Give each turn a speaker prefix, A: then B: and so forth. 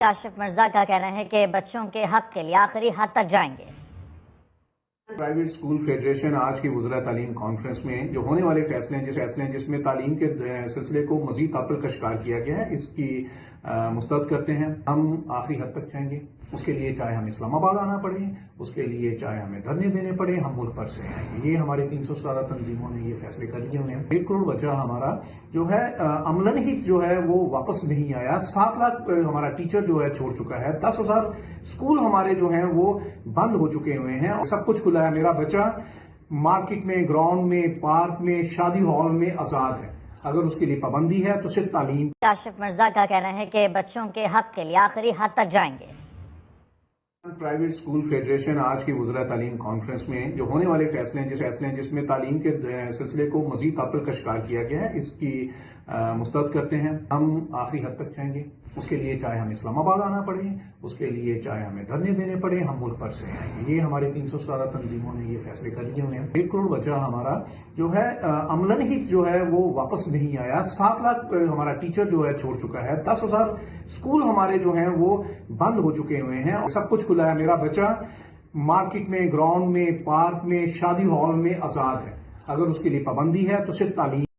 A: کاشف مرزا کا کہنا ہے کہ بچوں کے حق کے لیے آخری حد تک جائیں گے۔
B: پرائیویٹ اسکول فیڈریشن آج کی وزراء تعلیم کانفرنس میں جو ہونے والے فیصلے ہیں جس میں تعلیم کے سلسلے کو مزید تعطل کا شکار کیا گیا ہے، اس کی مسترد کرتے ہیں۔ ہم آخری حد تک جائیں گے، اس کے لیے چاہے ہمیں اسلام آباد آنا پڑے، اس کے لیے چاہے ہمیں دھرنے دینے پڑے، ہم ملک بھر سے آئیں گے۔ یہ ہماری 317 تنظیموں نے یہ فیصلے کر لیے ہوئے ہیں۔ 1 کروڑ بچہ ہمارا جو ہے عملاً ہی جو ہے وہ واپس نہیں آیا۔ 7 لاکھ ہمارا ٹیچر جو ہے چھوڑ چکا ہے۔ 10,000 اسکول ہمارے جو ہیں وہ بند ہو چکے ہوئے ہیں۔ سب کچھ کھلا ہے۔ میرا بچہ مارکیٹ میں، گراؤنڈ میں، پارک میں، شادی ہال میں آزاد ہے۔ اگر اس کے لیے پابندی ہے تو صرف تعلیم۔
A: کاشف مرزا کا کہنا ہے کہ بچوں کے حق کے لیے آخری حد تک جائیں گے۔
B: پرائیویٹ اسکول فیڈریشن آج کی وزراء تعلیم کانفرنس میں جو ہونے والے فیصلے ہیں جس میں تعلیم کے سلسلے کو مزید تعطل کا شکار کیا گیا ہے، اس کی مسترد کرتے ہیں۔ ہم آخری حد تک جائیں گے، اس کے لیے چاہے ہمیں اسلام آباد آنا پڑے، اس کے لیے چاہے ہمیں دھرنے دینے پڑے، ہم ملک بھر سے آئیں گے۔ یہ ہماری 317 تنظیموں نے یہ فیصلے کر لیے ہوئے ہیں۔ 1 کروڑ بچہ ہمارا جو ہے عملاً ہی جو ہے وہ واپس نہیں آیا۔ 7 لاکھ ہمارا ٹیچر جو ہے چھوڑ چکا ہے۔ 10,000 اسکول ہمارے جو ہیں وہ بند ہو چکے ہوئے ہیں۔ سب کچھ کھلا ہے۔ میرا بچہ مارکیٹ میں، گراؤنڈ میں، پارک میں، شادی ہال میں آزاد ہے۔ اگر اس کے لیے پابندی ہے تو صرف تعلیم۔